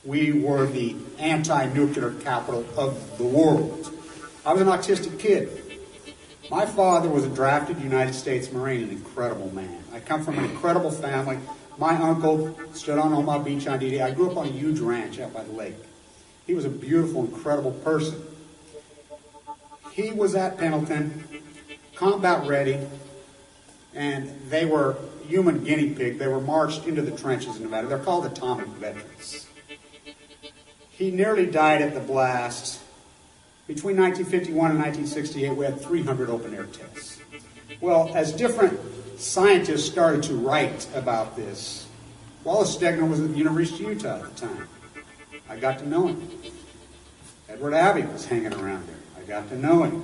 We were the anti-nuclear capital of the world. I was an autistic kid. My father was a drafted United States Marine, an incredible man. I come from an incredible family. My uncle stood on Omaha Beach on D-Day. I grew up on a huge ranch out by the lake. He was a beautiful, incredible person. He was at Pendleton, combat ready, and they were human guinea pig. They were marched into the trenches in Nevada. They're called atomic veterans. He nearly died at the blast. Between 1951 and 1968, we had 300 open-air tests. Well, as different scientists started to write about this, Wallace Stegner was at the University of Utah at the time. I got to know him. Edward Abbey was hanging around there. I got to know him.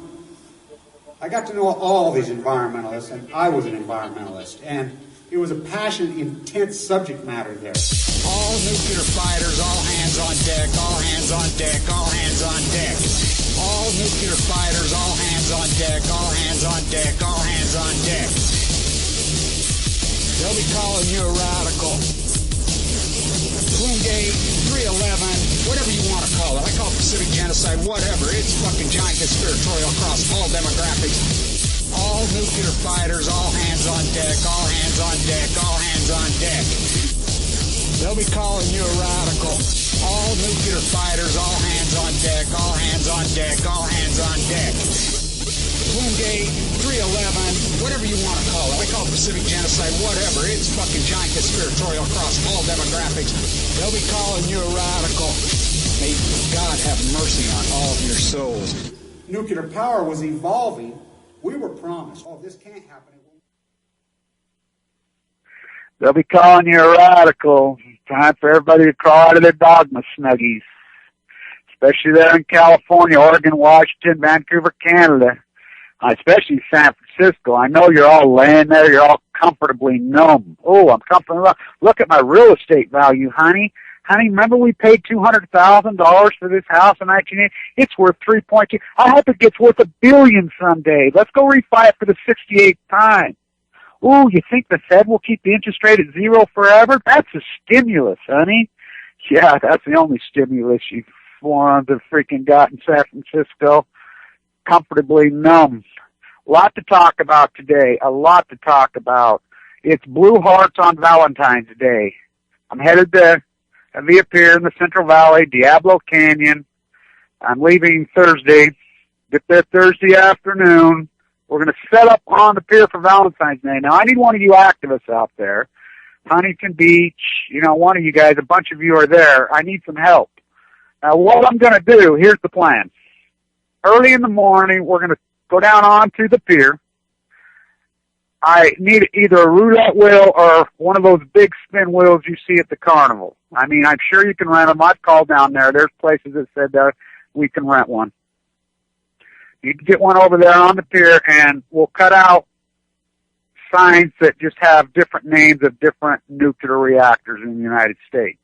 I got to know all these environmentalists, and I was an environmentalist, and it was a passionate, intense subject matter there. All nuclear fighters, all hands on deck, all hands on deck, all hands on deck. All nuclear fighters, all hands on deck, all hands on deck, all hands on deck. They'll be calling you a radical. Twingate, 311, whatever you want to call it. I call it Pacific genocide, whatever. It's fucking giant conspiratorial across all demographics. All nuclear fighters, all hands on deck, all hands on deck, all hands on deck. They'll be calling you a radical. All nuclear fighters, all hands on deck, all hands on deck, all hands on deck. Twingate, 311, whatever you want to call it. I call it Pacific genocide, whatever. It's fucking giant conspiratorial across all demographics. They'll be calling you a radical. May God have mercy on all of your souls. Nuclear power was evolving. We were promised, oh, this can't happen. They'll be calling you a radical. Time for everybody to crawl out of their dogma snuggies. Especially there in California, Oregon, Washington, Vancouver, Canada. Especially San Francisco. I know you're all laying there. You're all comfortably numb. Oh, I'm comfortable. Look at my real estate value, honey. Honey, remember we paid $200,000 for this house in 1980? It's worth $3.2. I hope it gets worth $1 billion someday. Let's go refi it for the 68th time. Ooh, you think the Fed will keep the interest rate at zero forever? That's a stimulus, honey. Yeah, that's the only stimulus you've formed have freaking got in San Francisco. Comfortably numb. A lot to talk about today. A lot to talk about. It's Blue Hearts on Valentine's Day. I'm headed to Via Pier in the Central Valley, Diablo Canyon. I'm leaving Thursday. Get there Thursday afternoon. We're going to set up on the pier for Valentine's Day. Now, I need one of you activists out there. Huntington Beach, one of you guys, a bunch of you are there. I need some help. Now, what I'm going to do, here's the plan. Early in the morning, we're going to go down onto the pier. I need either a roulette wheel or one of those big spin wheels you see at the carnival. I mean, I'm sure you can rent them. I've called down there. There's places that said that we can rent one. You can get one over there on the pier, and we'll cut out signs that just have different names of different nuclear reactors in the United States.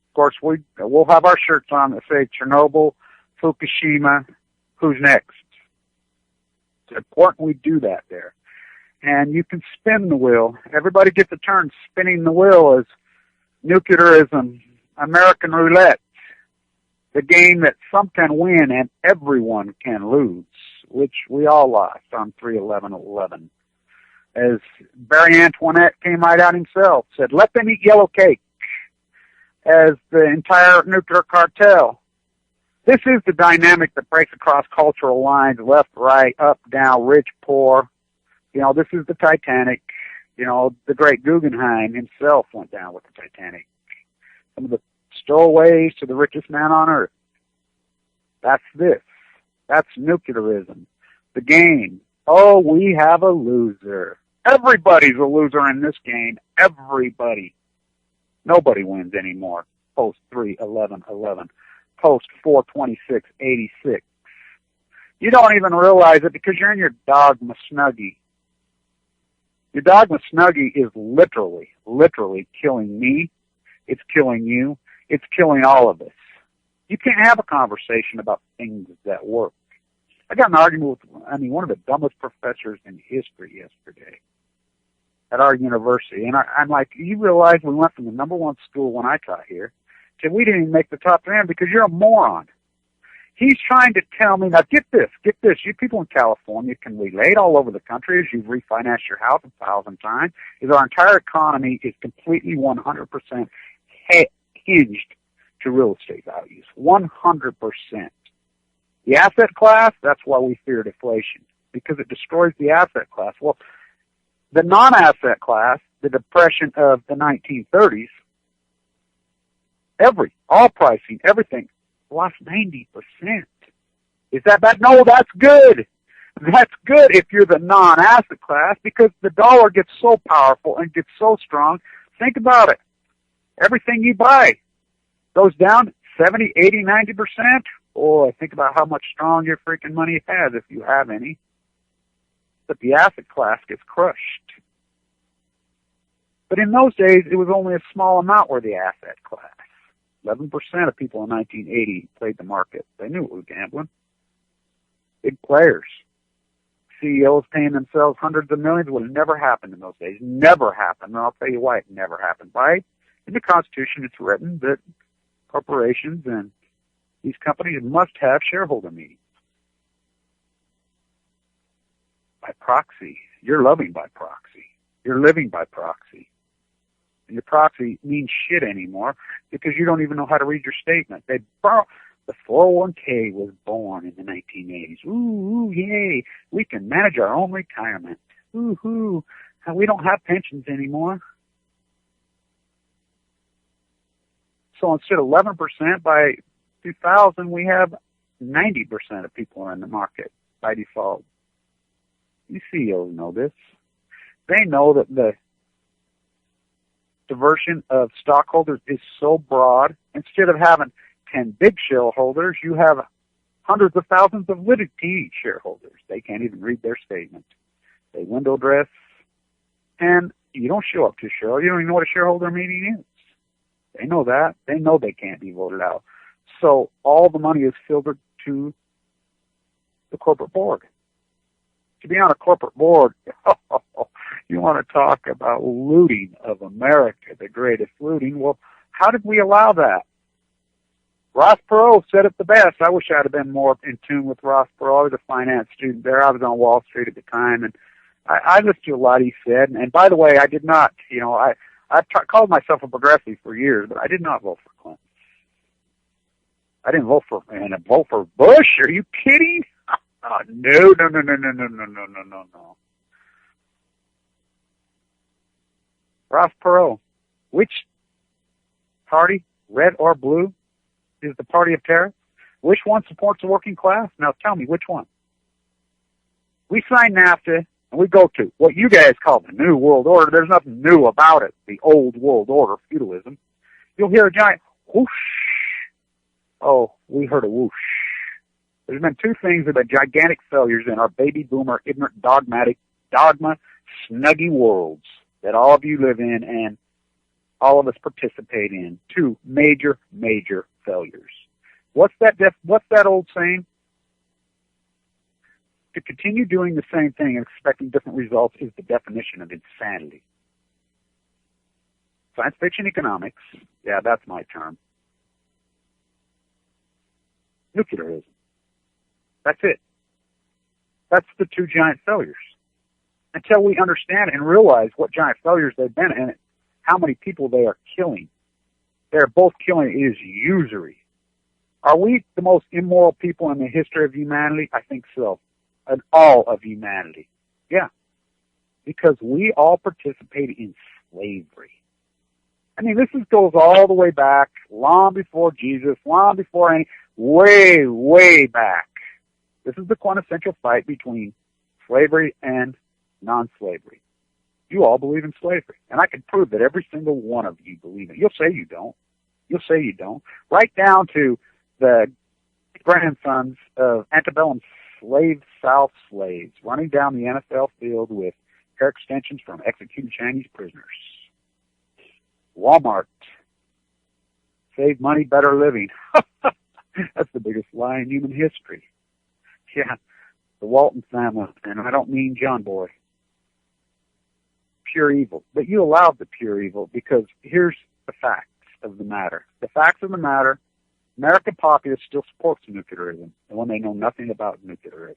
Of course, we'll have our shirts on that say Chernobyl, Fukushima, who's next. It's important we do that there. And you can spin the wheel. Everybody gets a turn spinning the wheel as nuclearism, American Roulette, the game that some can win and everyone can lose, which we all lost on 3/11/11. As Barry Antoinette came right out himself, said, let them eat yellow cake, as the entire nuclear cartel. This is the dynamic that breaks across cultural lines, left, right, up, down, rich, poor. This is the Titanic. The great Guggenheim himself went down with the Titanic. Some of the stowaways to the richest man on earth. That's this. That's nuclearism. The game. Oh, we have a loser. Everybody's a loser in this game. Everybody. Nobody wins anymore. Post 3/11/11. Post 4/26/86. You don't even realize it because you're in your dogma snuggie. Your dogma snuggie is literally killing me. It's killing you. It's killing all of us. You can't have a conversation about things that work. I got an argument with, one of the dumbest professors in history yesterday at our university. And I'm like, you realize we went from the #1 school when I taught here We didn't even make the top 300 because you're a moron. He's trying to tell me, now get this, you people in California can relate all over the country as you've refinanced your house 1,000 times, is our entire economy is completely 100% hinged to real estate values. 100%. The asset class, that's why we fear deflation, because it destroys the asset class. Well, the non-asset class, the depression of the 1930s, all pricing, everything, lost 90%. Is that bad? No, that's good. That's good if you're the non-asset class, because the dollar gets so powerful and gets so strong. Think about it. Everything you buy goes down 70, 80, 90%. Oh, think about how much strong your freaking money has, if you have any. But the asset class gets crushed. But in those days, it was only a small amount were the asset class. 11% of people in 1980 played the market. They knew it was gambling. Big players. CEOs paying themselves hundreds of millions would have never happened in those days. Never happened. And I'll tell you why it never happened. Why? In the Constitution, it's written that corporations and these companies must have shareholder meetings. By proxy. You're loving by proxy. You're living by proxy. And your proxy means shit anymore because you don't even know how to read your statement. The 401k was born in the 1980s. Ooh, yay. We can manage our own retirement. Ooh, we don't have pensions anymore. So instead of 11% by 2000, we have 90% of people are in the market by default. You CEOs know this. They know that the diversion of stockholders is so broad. Instead of having 10 big shareholders, you have hundreds of thousands of little teeny shareholders. They can't even read their statement. They window dress, and you don't show up to a shareholder. You don't even know what a shareholder meeting is. They know that. They know they can't be voted out. So all the money is filtered to the corporate board. To be on a corporate board, you want to talk about looting of America, the greatest looting. Well, how did we allow that? Ross Perot said it the best. I wish I'd have been more in tune with Ross Perot. I was a finance student there. I was on Wall Street at the time, and I listened to a lot he said. And by the way, I did not, I called myself a progressive for years, but I did not vote for Clinton. I didn't vote for Bush. Are you kidding? No. Ross Perot, which party, red or blue, is the party of terror? Which one supports the working class? Now tell me, which one? We signed NAFTA, and we go to what you guys call the New World Order. There's nothing new about it, the old world order, feudalism. You'll hear a giant whoosh. Oh, we heard a whoosh. There's been two things that have been gigantic failures in our baby boomer, ignorant, dogma, snuggie worlds that all of you live in and all of us participate in. Two major, major failures. What's that old saying? To continue doing the same thing and expecting different results is the definition of insanity. Science fiction economics, yeah, that's my term. Nuclearism. That's it. That's the two giant failures. Until we understand and realize what giant failures they've been and how many people they are killing. They're both killing. It is usury. Are we the most immoral people in the history of humanity? I think so. And all of humanity. Yeah. Because we all participated in slavery. I mean, this goes all the way back, long before Jesus, long before any, way, way back. This is the quintessential fight between slavery and non-slavery. You all believe in slavery. And I can prove that every single one of you believe it. You'll say you don't. You'll say you don't. Right down to the grandsons of antebellum South slaves running down the NFL field with hair extensions from executed Chinese prisoners. Walmart. Save money, better living. That's the biggest lie in human history. Yeah, the Walton family, and I don't mean John Boy. Pure evil. But you allowed the pure evil because here's the facts. of the matter. The facts of the matter, American populace still supports nuclearism, and when they know nothing about nuclearism.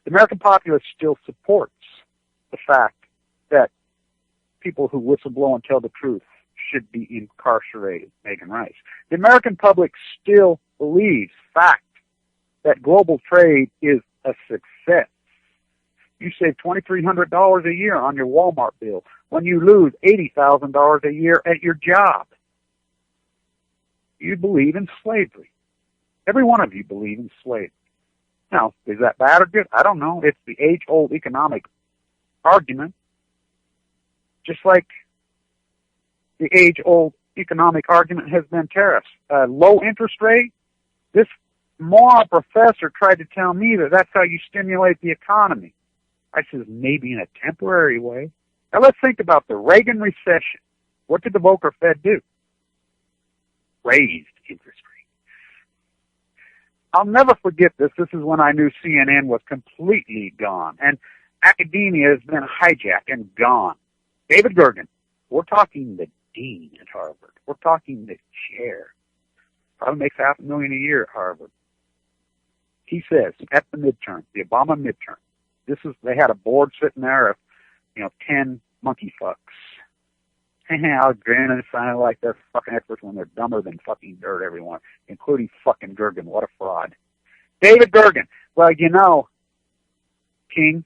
The American populace still supports the fact that people who whistleblow and tell the truth should be incarcerated, Megan Rice. The American public still believes, fact, that global trade is a success. You save $2,300 a year on your Walmart bill when you lose $80,000 a year at your job. You believe in slavery. Every one of you believe in slavery. Now, is that bad or good? I don't know. It's the age-old economic argument. Just like the age-old economic argument has been tariffs. Low interest rate, this moron professor tried to tell me that that's how you stimulate the economy. I says, maybe in a temporary way. Now let's think about the Reagan recession. What did the Volcker Fed do? Raised interest rates. I'll never forget this. This is when I knew CNN was completely gone, and academia has been hijacked and gone. David Gergen, we're talking the dean at Harvard. We're talking the chair. Probably makes $500,000 a year at Harvard. He says at the midterm, the Obama midterm, they had a board sitting there of, 10 monkey fucks. I'll grin and sound like they're fucking experts when they're dumber than fucking dirt, everyone, including fucking Gergen. What a fraud. David Gergen. Well, King,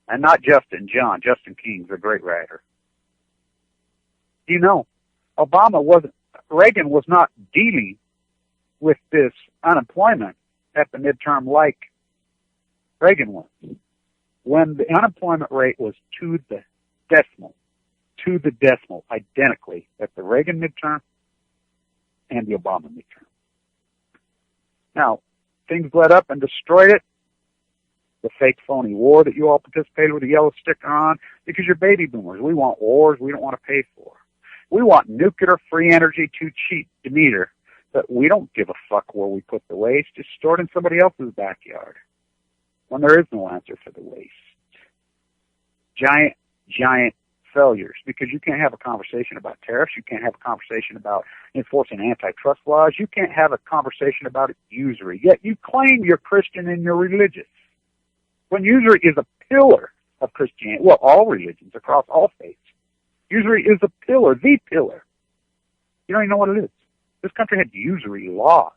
and not Justin, John. Justin King's a great writer. Reagan was not dealing with this unemployment at the midterm like Reagan was. When the unemployment rate was to the decimal, identically at the Reagan midterm and the Obama midterm. Now, things led up and destroyed it. The fake phony war that you all participated with a yellow sticker on, because you're baby boomers. We want wars we don't want to pay for. We want nuclear free energy too cheap, Demeter, but we don't give a fuck where we put the waste. Just store it in somebody else's backyard when there is no answer for the waste. Giant failures, because you can't have a conversation about tariffs. You can't have a conversation about enforcing antitrust laws. You can't have a conversation about usury. Yet you claim you're Christian and you're religious, when usury is a pillar of Christianity. Well, all religions across all faiths. Usury is a pillar, the pillar. You don't even know what it is. This country had usury laws.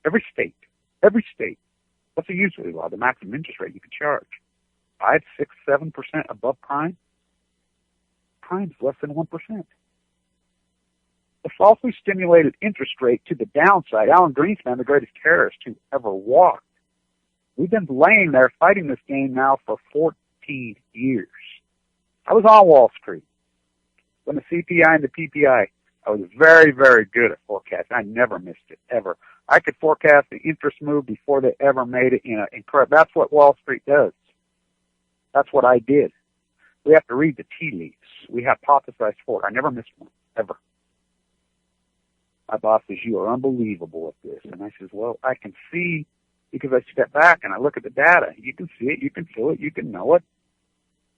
Every state. What's a usury law? The maximum interest rate you can charge. 5, 6, 7% above prime. Prime's less than 1%. The falsely stimulated interest rate to the downside. Alan Greenspan, the greatest terrorist who ever walked. We've been laying there fighting this game now for 14 years. I was on Wall Street when the CPI and the PPI. I was very, very good at forecasting. I never missed it, ever. I could forecast the interest move before they ever made it. That's what Wall Street does. That's what I did. We have to read the tea leaves. We hypothesized for it. I never missed one, ever. My boss says, you are unbelievable at this. And I says, well, I can see, because I step back and I look at the data. You can see it, you can feel it, you can know it.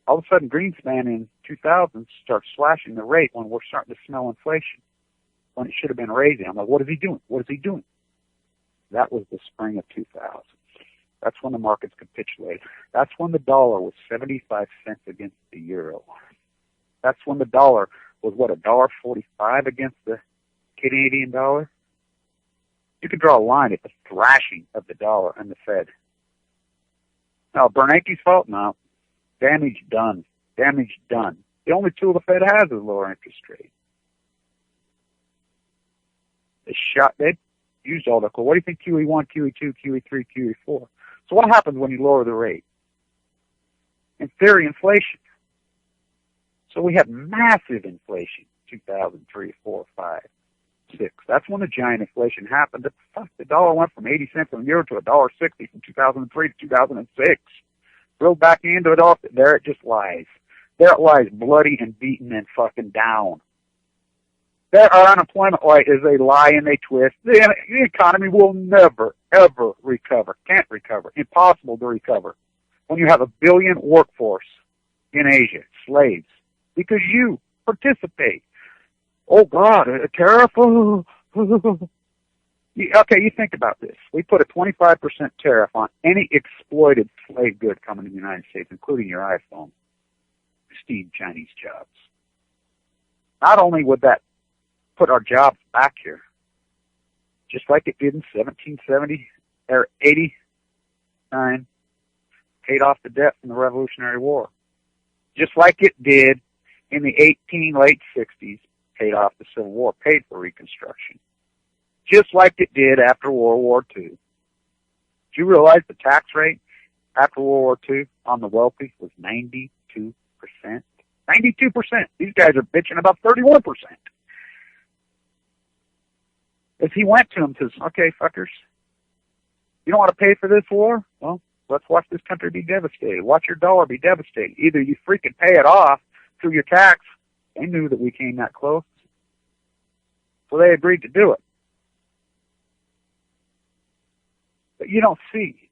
All of a sudden, Greenspan in 2000 starts slashing the rate when we're starting to smell inflation, when it should have been raising. I'm like, what is he doing? What is he doing? That was the spring of 2000. That's when the markets capitulated. That's when the dollar was 75 cents against the euro. That's when the dollar was, $1.45 against the Canadian dollar? You could draw a line at the thrashing of the dollar and the Fed. Now, Bernanke's fault? No. Damage done. The only tool the Fed has is lower interest rate. They used all that. What do you think QE1, QE2, QE3, QE4? So what happens when you lower the rate? In theory, inflation. So we had massive inflation, 2003, 4, 5, 6. That's when the giant inflation happened. The dollar went from 80 cents a euro to $1.60 from 2003 to 2006. Drilled back into it all. There it just lies. There it lies, bloody and beaten and fucking down. There, our unemployment rate is a lie and they twist. The economy will never, ever recover. Can't recover. Impossible to recover. When you have a billion workforce in Asia, slaves, because you participate. oh God, a tariff. Okay, you think about this. We put a 25% tariff on any exploited slave good coming to the United States, including your iPhone. Steam Chinese jobs. Not only would that put our jobs back here, just like it did in 1770 or 89, paid off the debt from the Revolutionary War. Just like it did in the late 60s, paid off the Civil War, paid for Reconstruction. Just like it did after World War II. Did you realize the tax rate after World War II on the wealthy was 92%? 92%. These guys are bitching about 31%. If he went to them and says, okay, fuckers, you don't want to pay for this war? Well, let's watch this country be devastated. Watch your dollar be devastated. Either you freaking pay it off through your tax. They knew that we came that close. So they agreed to do it. But you don't see.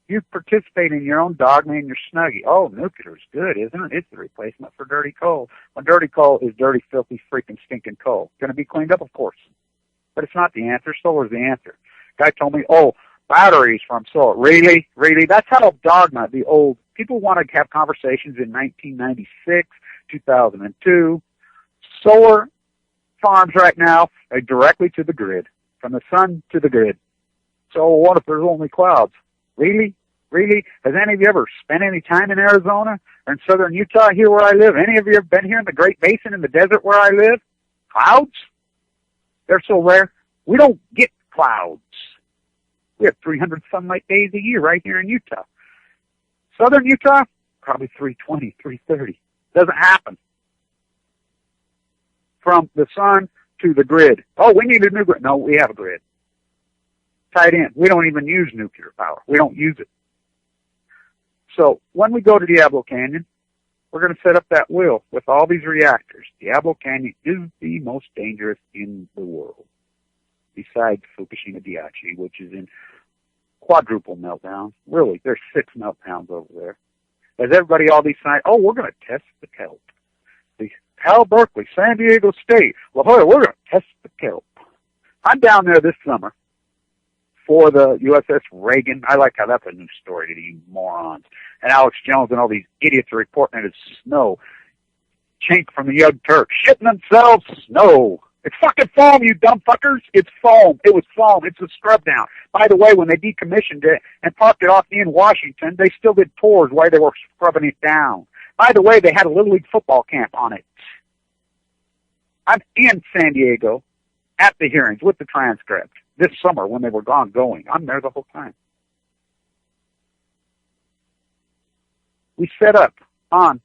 You participate in your own dogma and your snuggie. Oh, nuclear is good, isn't it? It's the replacement for dirty coal. Well, dirty coal is dirty, filthy, freaking stinking coal. Going to be cleaned up, of course. But it's not the answer. Solar's the answer. Guy told me, oh, batteries from solar. Really? Really? That's how dogma, the old, people want to have conversations in 1996, 2002. Solar farms right now are directly to the grid, from the sun to the grid. So what if there's only clouds? Really? Really? Has any of you ever spent any time in Arizona or in southern Utah, here where I live? Any of you ever been here in the Great Basin in the desert where I live? Clouds? They're so rare. We don't get clouds. We have 300 sunlight days a year right here in Utah. Southern Utah, probably 320, 330. Doesn't happen. From the sun to the grid. Oh, we need a new grid. No, we have a grid. Tied in. We don't even use nuclear power. We don't use it. So when we go to Diablo Canyon, we're going to set up that wheel with all these reactors. Diablo Canyon is the most dangerous in the world, besides Fukushima Daiichi, which is in quadruple meltdown. Really, there's 6 meltdowns over there. As everybody all decide, oh, we're going to test the kelp. The Cal Berkeley, San Diego State, La Jolla, we're going to test the kelp. I'm down there this summer for the USS Reagan. I like how that's a new story to you morons. And Alex Jones and all these idiots are reporting it as snow. Chink from the Young Turks shitting themselves snow. It's fucking foam, you dumb fuckers. It's foam. It was foam. It's a scrub down. By the way, when they decommissioned it and parked it off in Washington, they still did tours while they were scrubbing it down. By the way, they had a Little League football camp on it. I'm in San Diego at the hearings with the transcript this summer when they were going. I'm there the whole time. We set up on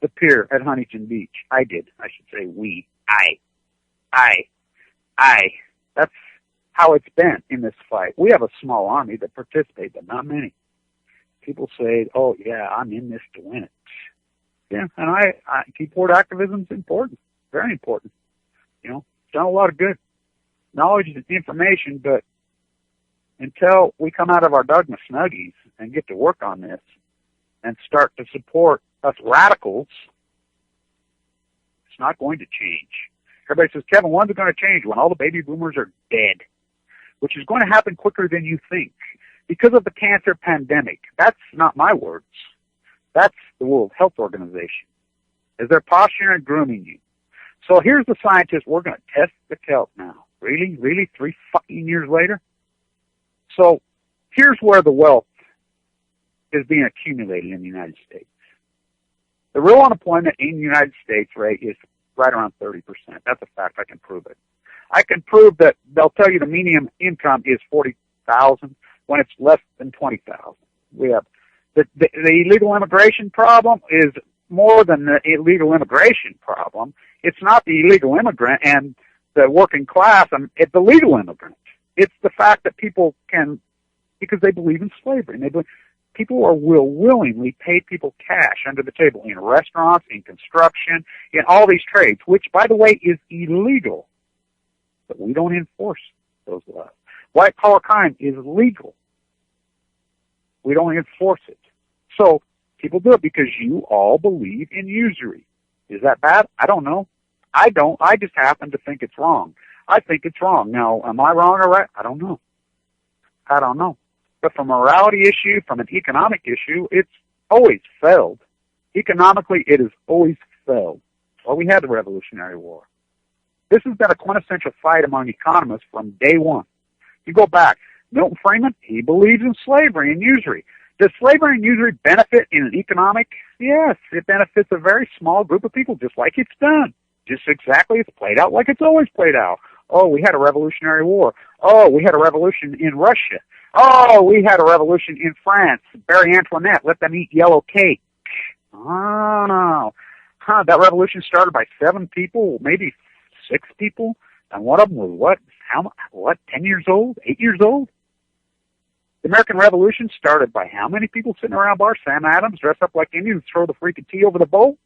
the pier at Huntington Beach. I did. I should say we. I. That's how it's been in this fight. We have a small army that participates, but not many. People say, oh, yeah, I'm in this to win it. Yeah, and I keyboard activism is important. Very important. You know, it's done a lot of good. Knowledge is information, but until we come out of our dogma snuggies and get to work on this and start to support us radicals, it's not going to change. Everybody says, Kevin, when's it going to change? When all the baby boomers are dead, which is going to happen quicker than you think because of the cancer pandemic. That's not my words. That's the World Health Organization. As they're posturing and grooming you. So here's the scientists. We're going to test the kelp now. Really? Really? 3 fucking years later? So here's where the wealth is being accumulated in the United States. The real unemployment in the United States rate is right around 30%. That's a fact. I can prove it. I can prove that they'll tell you the median income is $40,000 when it's less than $20,000. We have the illegal immigration problem is more than the illegal immigration problem. It's not the illegal immigrant and the working class, it's the legal immigrant. It's the fact that people can, because they believe in slavery, and they believe, people will willingly pay people cash under the table in restaurants, in construction, in all these trades, which, by the way, is illegal. But we don't enforce those laws. White-collar crime is legal. We don't enforce it. So people do it because you all believe in usury. Is that bad? I don't know. I don't. I just happen to think it's wrong. I think it's wrong. Now, am I wrong or right? I don't know. I don't know. But from a morality issue, from an economic issue, it's always failed. Economically, it has always failed. Well, we had the Revolutionary War. This has been a quintessential fight among economists from day one. You go back. Milton Friedman, he believes in slavery and usury. Does slavery and usury benefit in an economic? Yes, it benefits a very small group of people, just like it's done. Just exactly, it's played out like it's always played out. Oh, we had a Revolutionary War. Oh, we had a revolution in Russia. Oh, we had a revolution in France. Marie Antoinette, let them eat yellow cake. Oh, that revolution started by 7 people, maybe 6 people, and one of them was what, 10 years old, 8 years old? The American Revolution started by how many people sitting around bar? Sam Adams, dressed up like Indians, throw the freaking tea over the bowl?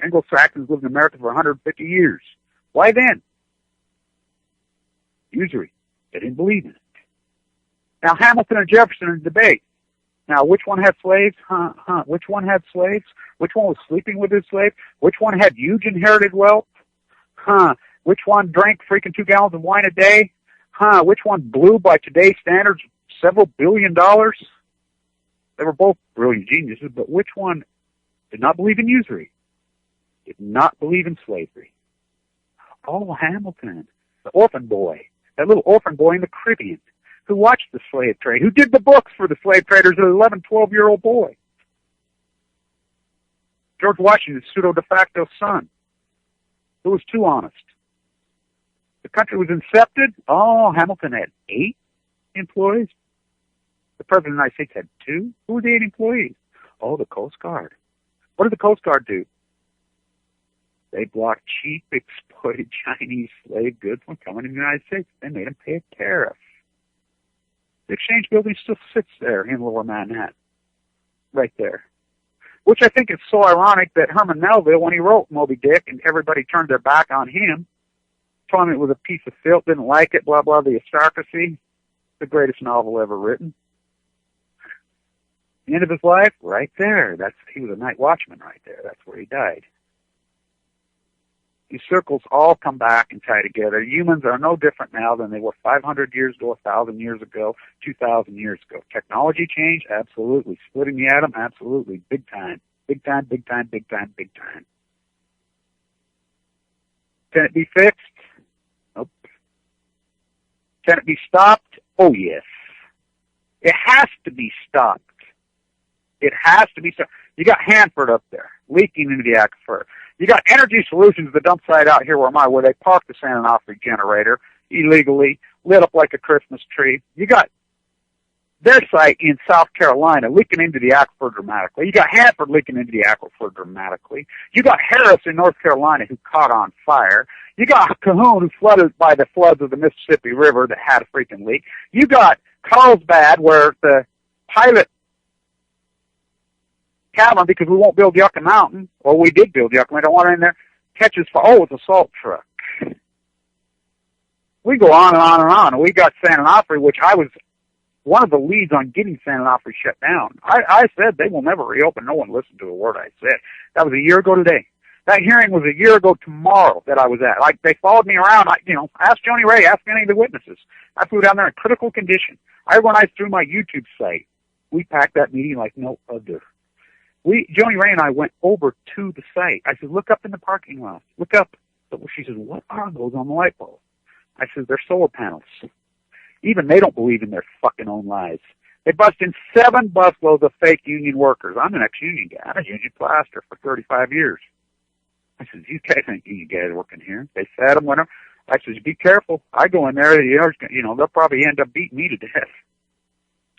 Anglo-Saxons lived in America for 150 years. Why then? Usury. They didn't believe in it. Now, Hamilton and Jefferson in a debate. Now, which one had slaves? Which one had slaves? Which one was sleeping with his slave? Which one had huge inherited wealth? Which one drank freaking 2 gallons of wine a day? Which one blew by today's standards several $billion? They were both brilliant geniuses, but which one did not believe in usury? Did not believe in slavery? Oh, Hamilton, the orphan boy, that little orphan boy in the Caribbean who watched the slave trade, who did the books for the slave traders, an 11, 12-year-old boy. George Washington's pseudo de facto son, who was too honest. The country was incepted. Oh, Hamilton had 8 employees. The President of the United States had 2. Who were the 8 employees? Oh, the Coast Guard. What did the Coast Guard do? They blocked cheap, exploited Chinese slave goods from coming to the United States. They made them pay a tariff. The Exchange Building still sits there in Lower Manhattan, right there. Which I think is so ironic that Herman Melville, when he wrote Moby Dick and everybody turned their back on him, told him it was a piece of filth, didn't like it, blah, blah, the aristocracy, the greatest novel ever written. The end of his life, right there. He was a night watchman right there. That's where he died. These circles all come back and tie together. Humans are no different now than they were 500 years ago, 1,000 years ago, 2,000 years ago. Technology change? Absolutely. Splitting the atom? Absolutely. Big time. Big time, big time, big time, big time. Can it be fixed? Nope. Can it be stopped? Oh, yes. It has to be stopped. It has to be stopped. You got Hanford up there, leaking into the aquifer. You got Energy Solutions, the dump site out here where they parked the San Onofre generator illegally, lit up like a Christmas tree. You got their site in South Carolina leaking into the aquifer dramatically. You got Hanford leaking into the aquifer dramatically. You got Harris in North Carolina who caught on fire. You got Cahoon who flooded by the floods of the Mississippi River that had a freaking leak. You got Carlsbad where the pilot cabin, because we won't build Yucca Mountain, or we did build Yucca, we don't want it in there, catches fire. Oh, it's a salt truck. We go on and on and on. We got San Onofre, which I was one of the leads on getting San Onofre shut down. I said they will never reopen. No one listened to a word I said. That was a year ago today. That hearing was a year ago tomorrow that I was at. Like, they followed me around. Ask Joni Ray, ask any of the witnesses. I flew down there in critical condition. I organized through my YouTube site. We packed that meeting like no other. Joni Ray and I went over to the site. I said, look up in the parking lot. Look up. She says, what are those on the light bulb? I said, they're solar panels. Even they don't believe in their fucking own lies. They bust in 7 busloads of fake union workers. I'm an ex-union guy. I'm a union plaster for 35 years. I said, you guys ain't union guys working here. They fed them, whatever. I said, be careful. I go in there, they'll probably end up beating me to death.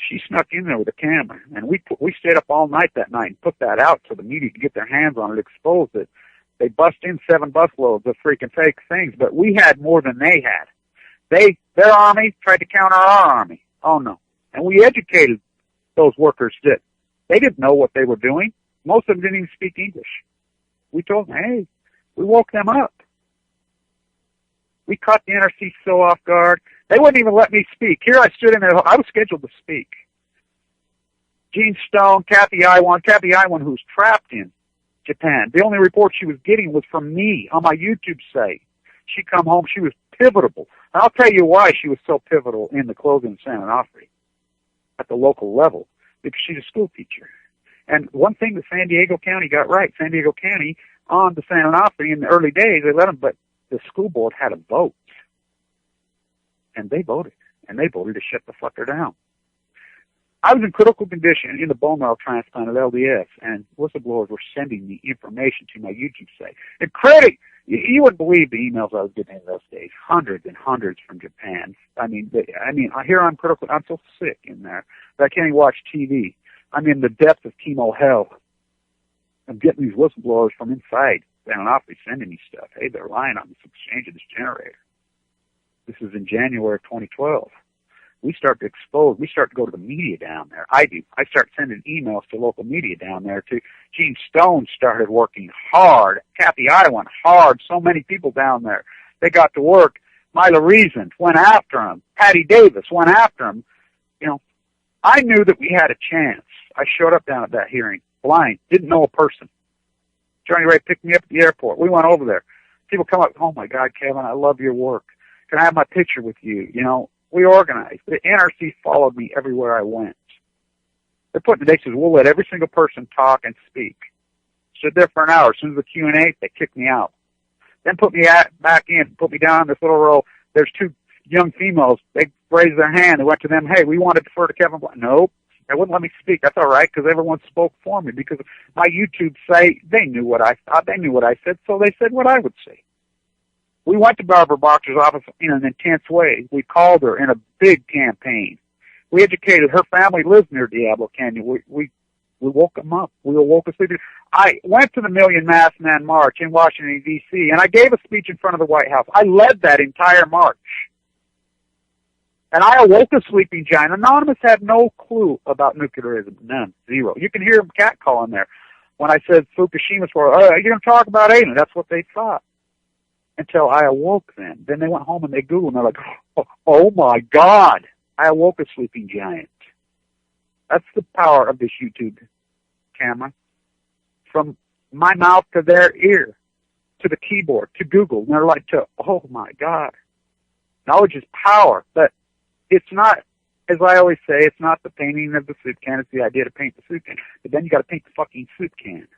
She snuck in there with a camera, and we stayed up all night that night and put that out so the media could get their hands on it, exposed it. They bust in 7 busloads of freaking fake things, but we had more than they had. Their army tried to counter our army. Oh no. And we educated those workers that they didn't know what they were doing. Most of them didn't even speak English. We told them, hey, we woke them up. We caught the NRC so off guard. They wouldn't even let me speak. Here I stood in there. I was scheduled to speak. Gene Stone, Kathy Iwan, who's trapped in Japan. The only report she was getting was from me on my YouTube site. She come home, she was pivotal. And I'll tell you why she was so pivotal in the closing of San Onofre at the local level, because she's a school teacher. And one thing that San Diego County got right, San Diego County on the San Onofre in the early days, they let them, but the school board had a vote. And they voted. And they voted to shut the fucker down. I was in critical condition in the bone marrow transplant of LDS, and whistleblowers were sending me information to my YouTube site. And credit, you wouldn't believe the emails I was getting in those days. Hundreds and hundreds from Japan. I mean, here I'm critical. I'm so sick in there that I can't even watch TV. I'm in the depth of chemo hell. I'm getting these whistleblowers from inside San Onofre sending me stuff. Hey, they're lying on this exchange of this generator. This is in January of 2012. We start to expose, we start to go to the media down there. I do. I start sending emails to local media down there too. Gene Stone started working hard. Kathy I went hard. So many people down there. They got to work. Mila Reason went after him. Patty Davis went after him. You know, I knew that we had a chance. I showed up down at that hearing, blind, didn't know a person. Johnny Ray picked me up at the airport. We went over there. People come up, oh my God, Kevin, I love your work. Can I have my picture with you? You know, we organized. The NRC followed me everywhere I went. They said, we'll let every single person talk and speak. Stood there for an hour. As soon as the Q&A, they kicked me out. Then put me back in, put me down in this little row. There's two young females. They raised their hand. They went to them, hey, we want to defer to Kevin Blanch. Nope. They wouldn't let me speak. That's all right, because everyone spoke for me. Because my YouTube site, they knew what I thought. They knew what I said, so they said what I would say. We went to Barbara Boxer's office in an intense way. We called her in a big campaign. We educated her family lives near Diablo Canyon. We woke them up. We awoke us. I went to the Million Masked Man March in Washington, D.C., and I gave a speech in front of the White House. I led that entire march. And I awoke a sleeping giant. Anonymous had no clue about nuclearism. None. Zero. You can hear him catcalling there. When I said Fukushima's for, you're going to talk about aliens. That's what they thought. Until I awoke then. Then they went home and they Googled and they're like, oh my God. I awoke a sleeping giant. That's the power of this YouTube camera. From my mouth to their ear, to the keyboard, to Google. And they're like, oh my God. Knowledge is power. But it's not, as I always say, it's not the painting of the soup can. It's the idea to paint the soup can. But then you got to paint the fucking soup can.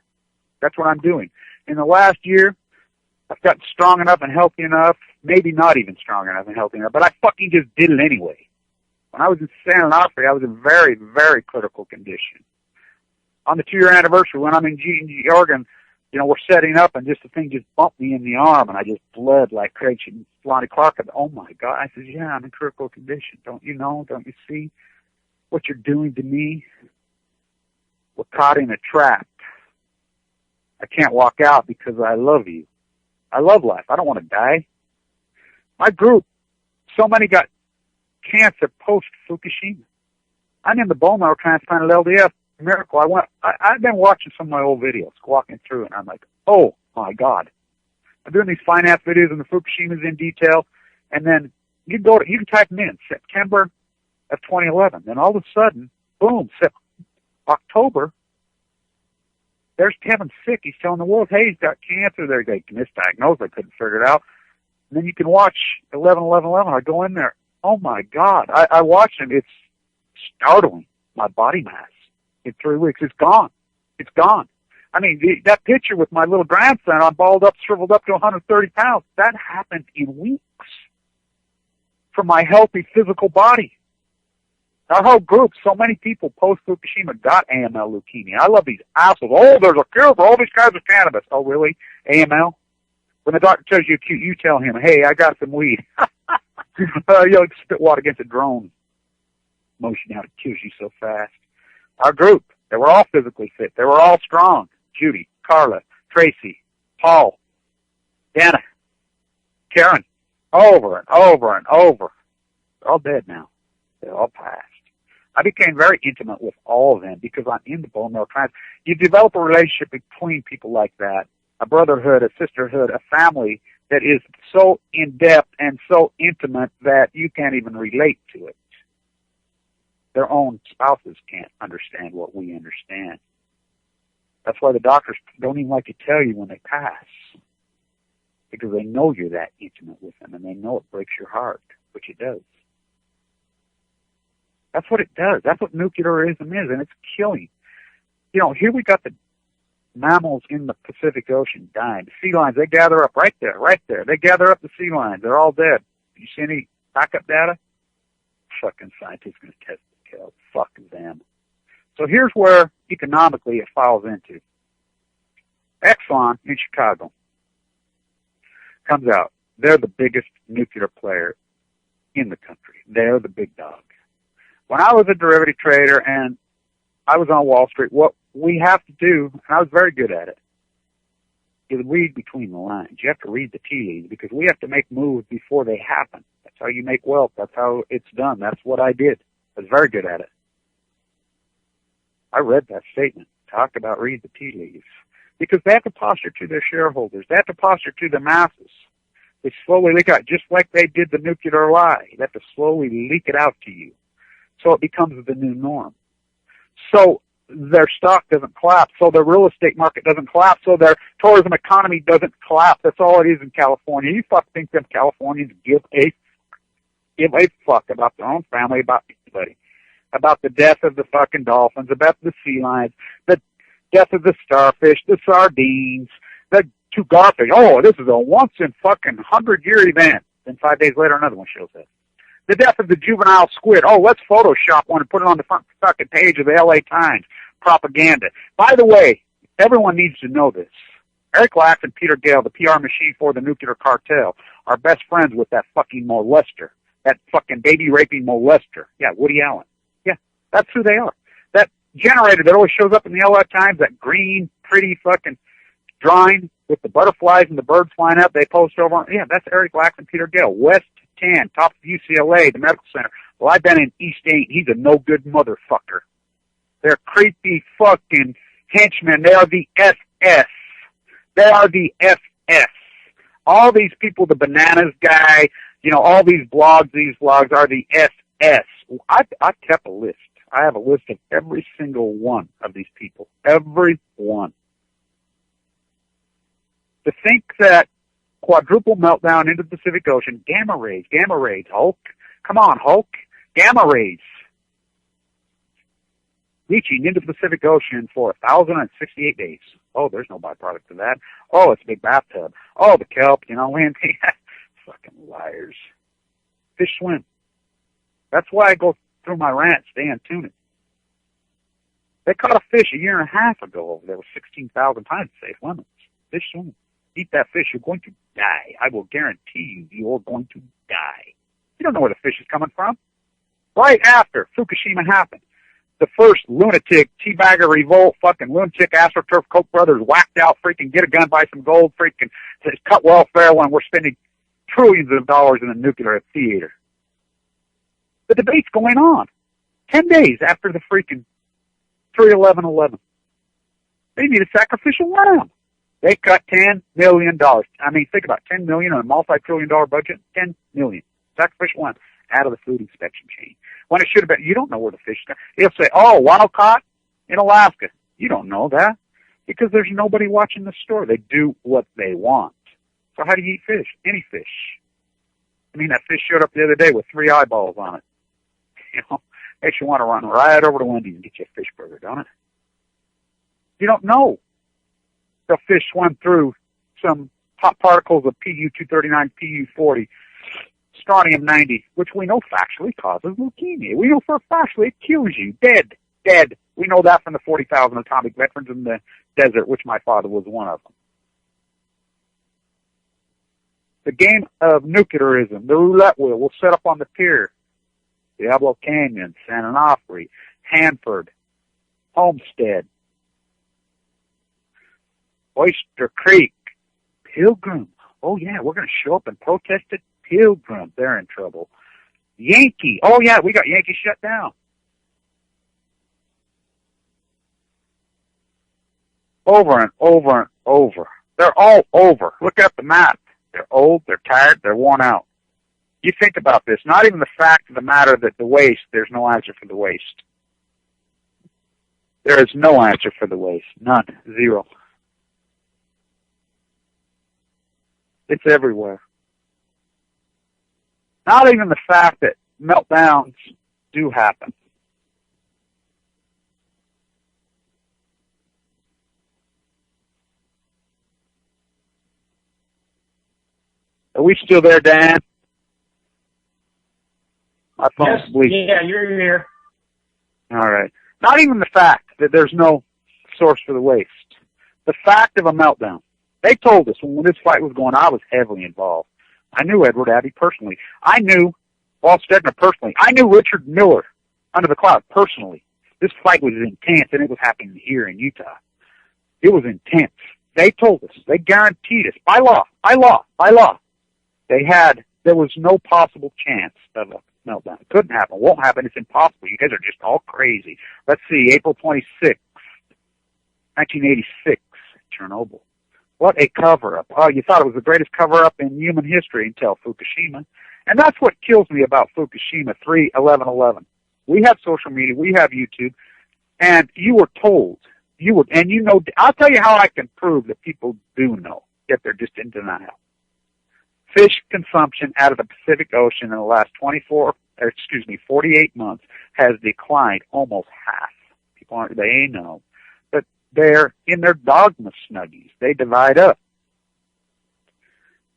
That's what I'm doing. In the last year, I've gotten strong enough and healthy enough, maybe not even strong enough and healthy enough, but I fucking just did it anyway. When I was in San Onofre, I was in very, very critical condition. On the 2-year anniversary, when I'm in G&G, Oregon, you know, we're setting up, and just the thing just bumped me in the arm, and I just bled like crazy. And Lonnie Clark, oh my God. I said, yeah, I'm in critical condition. Don't you know? Don't you see what you're doing to me? We're caught in a trap. I can't walk out because I love you. I love life. I don't want to die. My group, so many got cancer post-Fukushima. I'm in the bone marrow transplant at LDS. Miracle. I've been watching some of my old videos, walking through, and I'm like, oh my God. I'm doing these finance videos and the Fukushimas in detail, and then you can type them in, September of 2011. Then all of a sudden, boom, October, there's Kevin sick. He's telling the world, hey, he's got cancer. They misdiagnosed. They couldn't figure it out. And then you can watch 11/11/11. I go in there. Oh my God. I watched him. It's startling. My body mass in 3 weeks. It's gone. It's gone. I mean, that picture with my little grandson, I'm balled up, shriveled up to 130 pounds. That happened in weeks from my healthy physical body. Our whole group, so many people post-Fukushima got AML leukemia. I love these assholes. Oh, there's a cure for all these kinds of cannabis. Oh, really? AML? When the doctor tells you acute, you tell him, hey, I got some weed. You'll spit water against a drone. Motion out, it kills you so fast. Our group, they were all physically fit. They were all strong. Judy, Carla, Tracy, Paul, Dana, Karen, over and over and over. They're all dead now. They're all passed. I became very intimate with all of them because I'm in the bone marrow transplant. You develop a relationship between people like that, a brotherhood, a sisterhood, a family that is so in-depth and so intimate that you can't even relate to it. Their own spouses can't understand what we understand. That's why the doctors don't even like to tell you when they pass, because they know you're that intimate with them, and they know it breaks your heart, which it does. That's what it does. That's what nuclearism is, and it's killing. You know, here we got the mammals in the Pacific Ocean dying. The sea lions, they gather up right there. They gather up the sea lions. They're all dead. You see any backup data? Fucking scientists going to test the kill. Fuck them. So here's where economically it falls into. Exxon in Chicago comes out. They're the biggest nuclear player in the country. They're the big dog. When I was a derivative trader and I was on Wall Street, what we have to do, and I was very good at it, is read between the lines. You have to read the tea leaves because we have to make moves before they happen. That's how you make wealth. That's how it's done. That's what I did. I was very good at it. I read that statement, talked about read the tea leaves, because they have to posture to their shareholders. They have to posture to the masses. They slowly leak out, just like they did the nuclear lie. They have to slowly leak it out to you. So it becomes the new norm. So their stock doesn't collapse. So their real estate market doesn't collapse. So their tourism economy doesn't collapse. That's all it is in California. You think them Californians give a fuck about their own family, about anybody, about the death of the fucking dolphins, about the sea lions, the death of the starfish, the sardines, the two garfish. Oh, this is a once in fucking 100-year event. Then 5 days later, another one shows up. The death of the juvenile squid. Oh, let's Photoshop one and put it on the front fucking page of the LA Times. Propaganda. By the way, everyone needs to know this. Eric Lax and Peter Gale, the PR machine for the nuclear cartel, are best friends with that fucking molester. That fucking baby-raping molester. Yeah, Woody Allen. Yeah, that's who they are. That generator that always shows up in the LA Times, that green, pretty fucking drawing with the butterflies and the birds flying up, they post over on, yeah, that's Eric Lax and Peter Gale. West 10, top of UCLA, the medical center. Well, I've been in East 8. He's a no-good motherfucker. They're creepy fucking henchmen. They are the SS. They are the SS. All these people, the bananas guy, you know, all these vlogs are the SS. I kept a list. I have a list of every single one of these people. Every one. To think that quadruple meltdown into the Pacific Ocean, gamma rays, Hulk. Come on, Hulk. Gamma rays. Reaching into the Pacific Ocean for 1,068 days. Oh, there's no byproduct of that. Oh, it's a big bathtub. Oh, the kelp, you know, and fucking liars. Fish swim. That's why I go through my rant, stay on tuna. They caught a fish a year and a half ago over there with 16,000 times safe limits. Fish swim. Eat that fish, you're going to die. I will guarantee you, you're going to die. You don't know where the fish is coming from. Right after Fukushima happened, the first lunatic, teabagger revolt, fucking lunatic, AstroTurf, Koch brothers whacked out, freaking get a gun, buy some gold, freaking cut welfare when we're spending trillions of dollars in a nuclear theater. The debate's going on. 10 days after the freaking 3/11/11. They need a sacrificial lamb. They cut $10 million. I mean, think about $10 million on a multi-trillion-dollar budget. $10 million. Sacrificial lamb out of the food inspection chain. When it should have been, you don't know where the fish is. They'll say, oh, wano caught in Alaska. You don't know that because there's nobody watching the store. They do what they want. So how do you eat fish? Any fish. I mean, that fish showed up the other day with 3 eyeballs on it. You know, makes you want to run right over to Wendy's and get you a fish burger, don't it? You don't know. The fish swim through some hot particles of Pu-239, Pu-40, strontium-90, which we know factually causes leukemia. We know for factually it kills you. Dead. We know that from the 40,000 atomic veterans in the desert, which my father was one of them. The game of nuclearism, the roulette wheel, will set up on the pier. Diablo Canyon, San Onofre, Hanford, Homestead, Oyster Creek, Pilgrim. Oh, yeah, we're going to show up and protest at Pilgrim. They're in trouble. Yankee. Oh, yeah, we got Yankee shut down. Over and over and over. They're all over. Look at the map. They're old, they're tired, they're worn out. You think about this. Not even the fact of the matter that the waste, there's no answer for the waste. There is no answer for the waste. None. Zero. It's everywhere. Not even the fact that meltdowns do happen. Are we still there, Dan? My phone's bleeding. Yeah, you're here. All right. Not even the fact that there's no source for the waste. The fact of a meltdown. They told us when this fight was going on, I was heavily involved. I knew Edward Abbey personally. I knew Walt Stegner personally. I knew Richard Miller under the cloud personally. This fight was intense, and it was happening here in Utah. It was intense. They told us. They guaranteed us by law. There was no possible chance of a meltdown. It couldn't happen. Won't happen. It's impossible. You guys are just all crazy. Let's see. April 26th, 1986, Chernobyl. What a cover-up. Oh, you thought it was the greatest cover-up in human history until Fukushima. And that's what kills me about Fukushima 3/11/11. We have social media. We have YouTube. And you were told. And you know, I'll tell you how I can prove that people do know, yet they're just in denial. Fish consumption out of the Pacific Ocean in the last 48 months has declined almost half. People aren't, they know. But they're in their dogma snuggies. They divide up.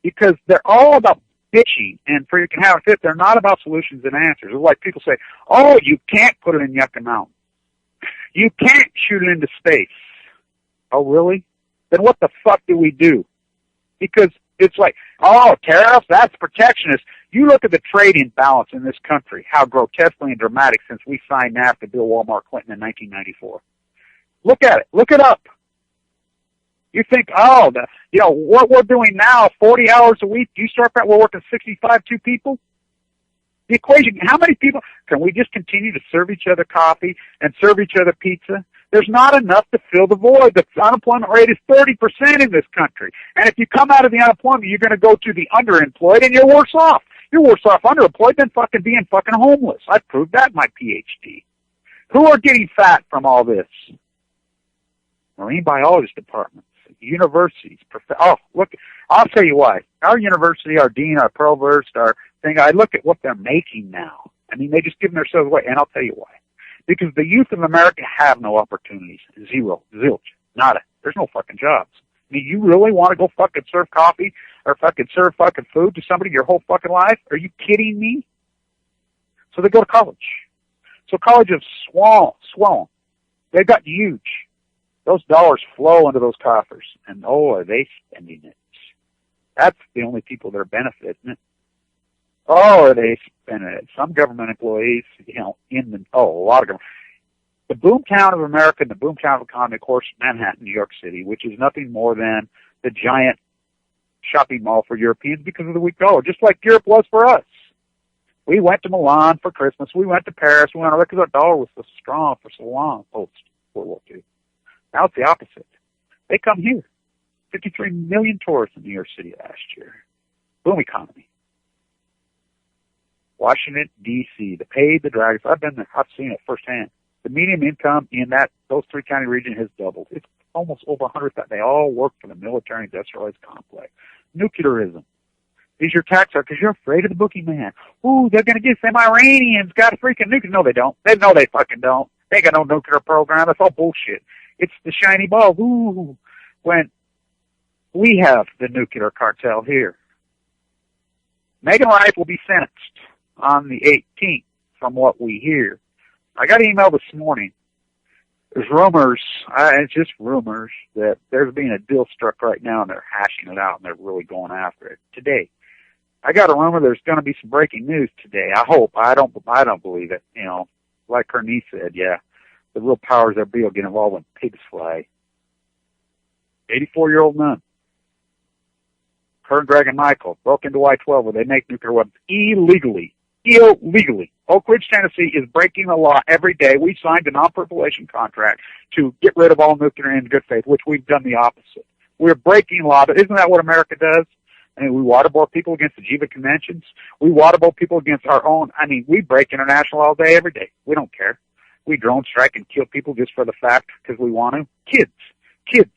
Because they're all about bitching and freaking having fit. They're not about solutions and answers. It's like people say, oh, you can't put it in Yucca Mountain. You can't shoot it into space. Oh, really? Then what the fuck do we do? Because it's like, oh, tariffs, that's protectionist. You look at the trade imbalance in this country, how grotesquely and dramatic since we signed NAFTA, Bill Walmart Clinton in 1994. Look at it. Look it up. You think, oh, what we're doing now, 40 hours a week, you start that, we're working 65, 2 people? The equation, how many people, can we just continue to serve each other coffee and serve each other pizza? There's not enough to fill the void. The unemployment rate is 30% in this country. And if you come out of the unemployment, you're going to go to the underemployed, and you're worse off. You're worse off underemployed than fucking being fucking homeless. I proved that in my PhD. Who are getting fat from all this? Marine biologist departments, universities. Look, I'll tell you why. Our university, our dean, our provost, our thing, I look at what they're making now. I mean, they just give themselves away, and I'll tell you why. Because the youth of America have no opportunities. Zero. Zilch. Nada. There's no fucking jobs. I mean, you really want to go fucking serve coffee or fucking serve fucking food to somebody your whole fucking life? Are you kidding me? So they go to college. So college has swollen. They've got huge. Those dollars flow into those coffers. And, oh, are they spending it? That's the only people that are benefiting it. Oh, are they spending it? Some government employees, a lot of government. The boomtown of America and the boomtown of economy, of course, Manhattan, New York City, which is nothing more than the giant shopping mall for Europeans because of the weak dollar, just like Europe was for us. We went to Milan for Christmas. We went to Paris. We went over because our dollar was so strong for so long post-World War II. Now it's the opposite. They come here. 53 million tourists in New York City last year. Boom economy. Washington, D.C., the paid, the dragons. I've been there. I've seen it firsthand. The median income in those 3 county regions has doubled. It's almost over 100,000. They all work for the military industrialized complex. Nuclearism. These are your tax because you're afraid of the boogeyman. Ooh, they're going to get some Iranians got a freaking nuclear. No, they don't. They know they fucking don't. They ain't got no nuclear program. That's all bullshit. It's the shiny ball. Ooh, when we have the nuclear cartel here. Megan Wright will be sentenced on the 18th, from what we hear. I got an email this morning. There's rumors, it's just rumors, that there's being a deal struck right now, and they're hashing it out, and they're really going after it today. I got a rumor there's going to be some breaking news today. I hope. I don't believe it. Like her niece said, yeah, the real powers that be will get involved when pigs fly. 84-year-old nun. Her and Greg and Michael broke into Y-12 where they make nuclear weapons illegally. Oak Ridge, Tennessee is breaking the law every day. We signed a non-proliferation contract to get rid of all nuclear in good faith, which we've done the opposite. We're breaking law, but isn't that what America does? I mean, we waterboard people against the Geneva Conventions. We waterboard people against our own. I mean, we break international law all day, every day. We don't care. We drone strike and kill people just for the fact because we want to. Kids.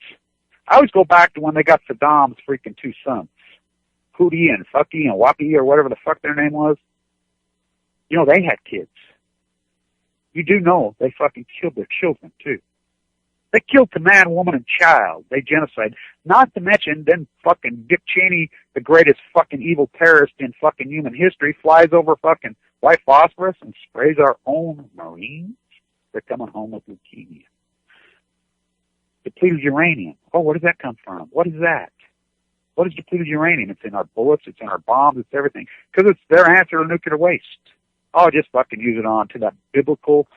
I always go back to when they got Saddam's freaking two sons, Hootie and Fucky and Wappy or whatever the fuck their name was. You know, they had kids. You do know they fucking killed their children, too. They killed the man, woman, and child. They genocide. Not to mention, then fucking Dick Cheney, the greatest fucking evil terrorist in fucking human history, flies over fucking white phosphorus and sprays our own Marines. They're coming home with leukemia. Depleted uranium. Oh, where does that come from? What is that? What is depleted uranium? It's in our bullets. It's in our bombs. It's everything. Because it's their answer to nuclear waste. Oh, just fucking use it on to that biblical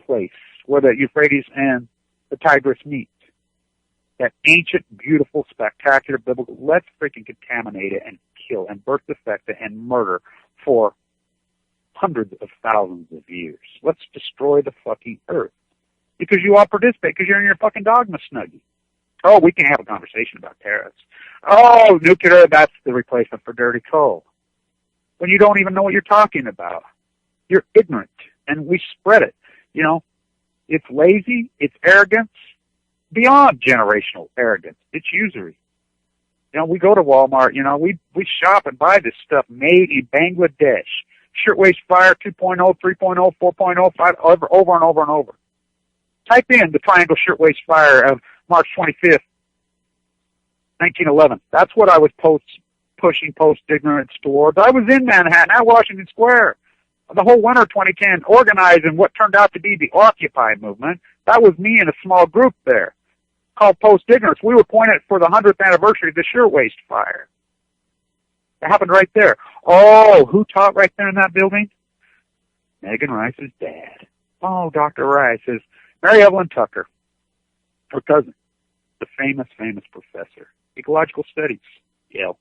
place where the Euphrates and the Tigris meet. That ancient, beautiful, spectacular biblical. Let's freaking contaminate it and kill and birth defect it and murder for hundreds of thousands of years. Let's destroy the fucking earth. Because you all participate, because you're in your fucking dogma snuggie. Oh, we can have a conversation about tariffs. Oh, nuclear, that's the replacement for dirty coal. When you don't even know what you're talking about. You're ignorant, and we spread it. You know, it's lazy, it's arrogance, beyond generational arrogance. It's usury. You know, we go to Walmart, you know, we shop and buy this stuff made in Bangladesh. Shirtwaist Fire 2.0, 3.0, 4.0, 5, over and over and over. Type in the Triangle Shirtwaist Fire of March 25th, 1911. That's what I was pushing post-ignorance towards. I was in Manhattan, at Washington Square, the whole winter of 2010, organizing what turned out to be the Occupy movement. That was me and a small group there called Post-Ignorance. We were pointed for the 100th anniversary of the Shirtwaist Fire. It happened right there. Oh, who taught right there in that building? Megan Rice's dad. Oh, Dr. Rice is Mary Evelyn Tucker, her cousin, the famous professor. Ecological Studies, Yale.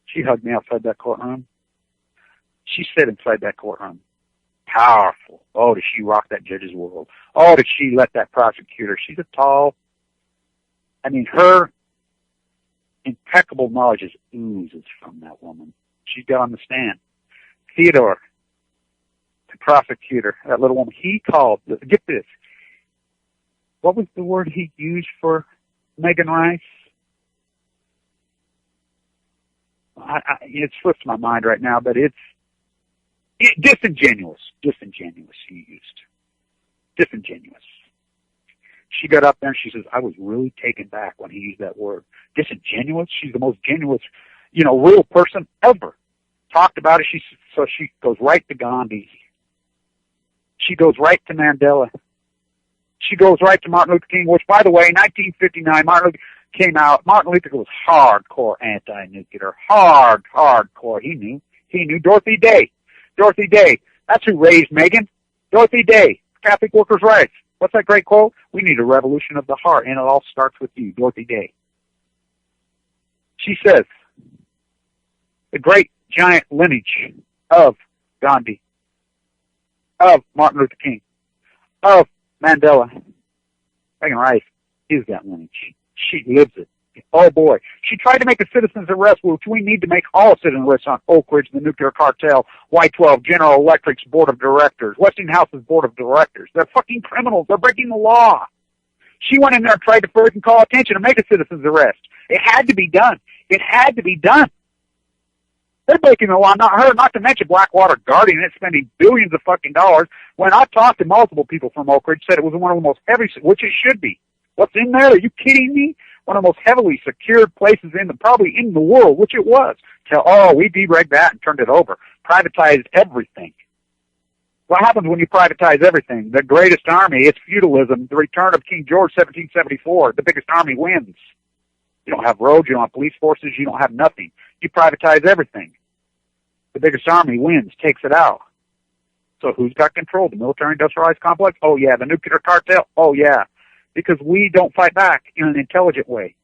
She hugged me outside that courtroom. She sat inside that courtroom. Powerful. Oh, did she rock that judge's world. Oh, did she let that prosecutor. She's a tall, her impeccable knowledge oozes from that woman. She's got on the stand. Theodore, the prosecutor, that little woman, he called, get this, what was the word he used for Megan Rice? It slips my mind right now, but it's disingenuous. Disingenuous, he used. Disingenuous. She got up there and she says, I was really taken back when he used that word. Disingenuous? She's the most genuine, real person ever. Talked about it. So she goes right to Gandhi. She goes right to Mandela. She goes right to Martin Luther King, which, by the way, 1959, Martin Luther came out. Martin Luther was hardcore anti-nuclear. Hardcore. He knew. Dorothy Day. That's who raised Megan. Dorothy Day. Catholic workers' rights. What's that great quote? We need a revolution of the heart, and it all starts with you, Dorothy Day. She says, the great giant lineage of Gandhi, of Martin Luther King, of Mandela. Megan Rice is that lineage. She lives it. Oh boy. She tried to make a citizen's arrest, which we need to make all citizen arrests on Oak Ridge, the nuclear cartel, Y-12, General Electric's board of directors, Westinghouse's board of directors. They're fucking criminals. They're breaking the law. She went in there and tried to freaking call attention and make a citizen's arrest. It had to be done. They're breaking the law, not her, not to mention Blackwater guarding it, spending billions of fucking dollars. When I talked to multiple people from Oak Ridge, said it was one of the most heavy, which it should be. What's in there? Are you kidding me? One of the most heavily secured places probably in the world, which it was. We deregged that and turned it over. Privatized everything. What happens when you privatize everything? The greatest army, it's feudalism, the return of King George, 1774. The biggest army wins. You don't have roads, you don't have police forces, you don't have nothing. You privatize everything. The biggest army wins, takes it out. So who's got control? The military-industrialized complex? Oh, yeah. The nuclear cartel? Oh, yeah. Because we don't fight back in an intelligent way.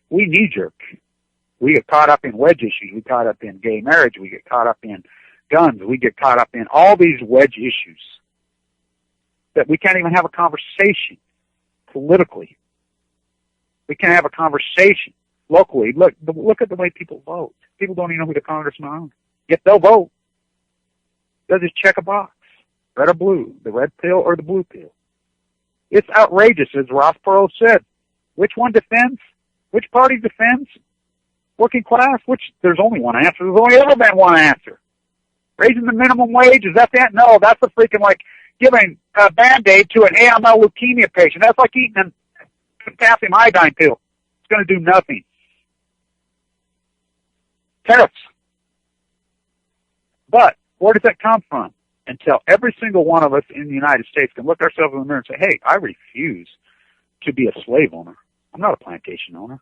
We knee-jerk. We get caught up in wedge issues. We get caught up in gay marriage. We get caught up in guns. We get caught up in all these wedge issues that we can't even have a conversation politically. We can't have a conversation locally. Look at the way people vote. People don't even know who the congressman is. Yet they'll vote. They'll just check a box. red or blue, the red pill or the blue pill. It's outrageous, as Ross Perot said. Which one defends? Which party defends working class? There's only one answer. There's only ever been one answer. Raising the minimum wage, is that the answer? No, that's the freaking like giving a Band-Aid to an AML leukemia patient. That's like eating a potassium iodine pill. It's going to do nothing. Tariffs. But where does that come from? Until every single one of us in the United States can look ourselves in the mirror and say, hey, I refuse to be a slave owner. I'm not a plantation owner.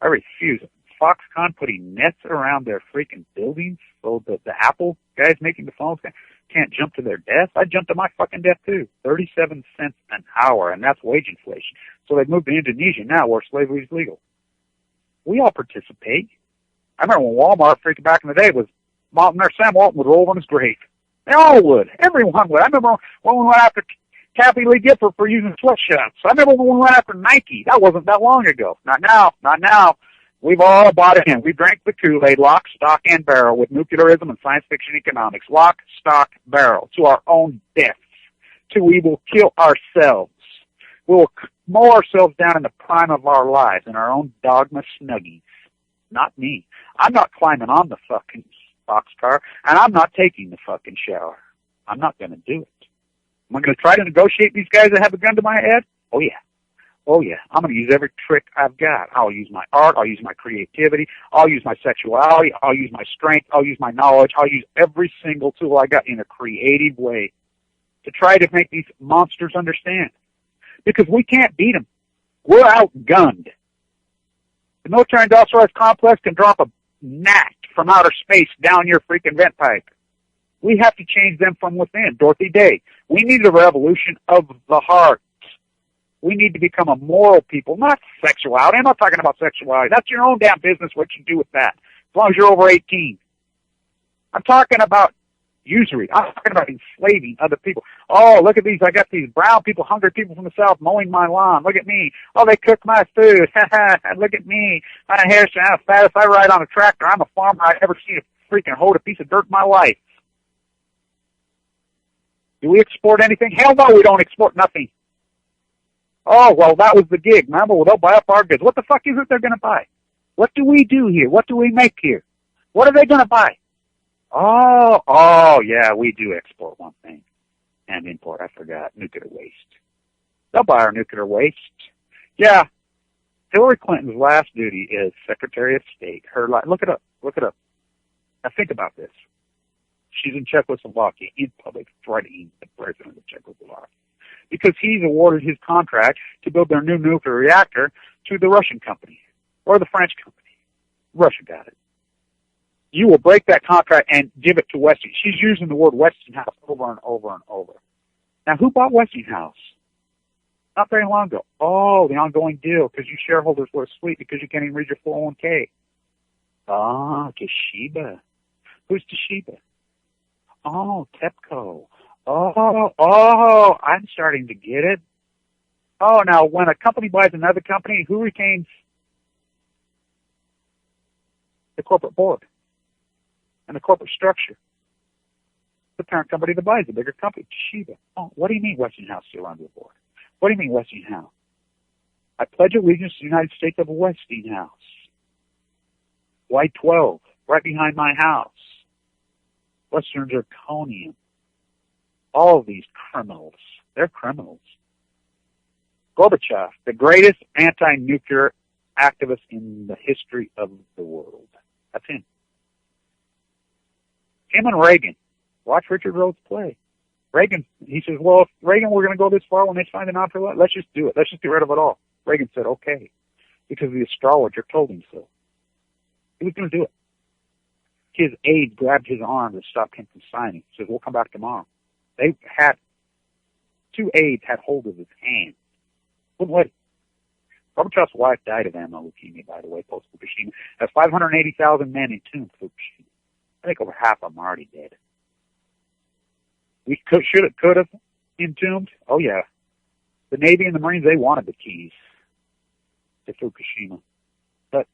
I refuse. Foxconn putting nets around their freaking buildings so that the Apple guys making the phones can't jump to their death. I jumped to my fucking death too. 37 cents an hour, and that's wage inflation. So they've moved to Indonesia now where slavery is legal. We all participate. I remember when Walmart freaking back in the day was Sam Walton would roll on his grave. They all would. Everyone would. I remember when we went after Kathy Lee Gifford for using sweatshops. I remember when we went after Nike. That wasn't that long ago. Not now. Not now. We've all bought it in. We drank the Kool-Aid, lock, stock, and barrel with nuclearism and science fiction economics. Lock, stock, barrel to our own deaths. Till we will kill ourselves. We will mow ourselves down in the prime of our lives in our own dogma snuggies. Not me. I'm not climbing on the fucking boxcar, and I'm not taking the fucking shower. I'm not going to do it. Am I going to try to negotiate these guys that have a gun to my head? Oh, yeah. Oh, yeah. I'm going to use every trick I've got. I'll use my art. I'll use my creativity. I'll use my sexuality. I'll use my strength. I'll use my knowledge. I'll use every single tool I got in a creative way to try to make these monsters understand. Because we can't beat them. We're outgunned. The military industrialized complex can drop a gnat from outer space down your freaking vent pipe. We have to change them from within. Dorothy Day. We need a revolution of the heart. We need to become a moral people, not sexuality. I'm not talking about sexuality. That's your own damn business what you do with that, as long as you're over 18. I'm talking about usury. I'm talking about enslaving other people. Oh, look at these. I got these brown people, hungry people from the South mowing my lawn. Look at me. Oh, they cook my food. Look at me. My hair's as fat as I ride on a tractor. I'm a farmer. I've never seen a freaking hold a piece of dirt in my life. Do we export anything? Hell no, we don't export nothing. Oh, well, that was the gig. Remember, well, they'll buy up our goods. What the fuck is it they're going to buy? What do we do here? What do we make here? What are they going to buy? Oh, yeah, we do export one thing. And import, I forgot, nuclear waste. They'll buy our nuclear waste. Yeah, Hillary Clinton's last duty is Secretary of State. Look it up. Now think about this. She's in Czechoslovakia in public threatening the president of Czechoslovakia because he's awarded his contract to build their new nuclear reactor to the Russian company or the French company. Russia got it. You will break that contract and give it to Westinghouse. She's using the word Westinghouse over and over and over. Now, who bought Westinghouse? Not very long ago. Oh, the ongoing deal, because you shareholders were asleep because you can't even read your 401k. Ah, Toshiba. Who's Toshiba? Oh, TEPCO. Oh, I'm starting to get it. Oh, now, when a company buys another company, who retains the corporate board and the corporate structure? The parent company that buys the bigger company, Toshiba. Oh, what do you mean Westinghouse still on the board? What do you mean Westinghouse? I pledge allegiance to the United States of Westinghouse. White 12, right behind my house. Western Zirconium. All of these criminals. They're criminals. Gorbachev, the greatest anti-nuclear activist in the history of the world. That's him. Him and Reagan. Watch Richard Rhodes play. Reagan, he says, well, if Reagan, we're going to go this far when they find an opera, let's just do it. Let's just get rid of it all. Reagan said, okay, because the astrologer told him so. He was going to do it. His aide grabbed his arm to stop him from signing. He says, we'll come back tomorrow. They had, two aides had hold of his hand. Wouldn't let him. Gorbachev's wife died of amyloid leukemia, by the way, post-Fukushima. That's 580,000 men entombed Fukushima. I think over half of them are already dead. We could have entombed. Oh, yeah. The Navy and the Marines, they wanted the keys to Fukushima. But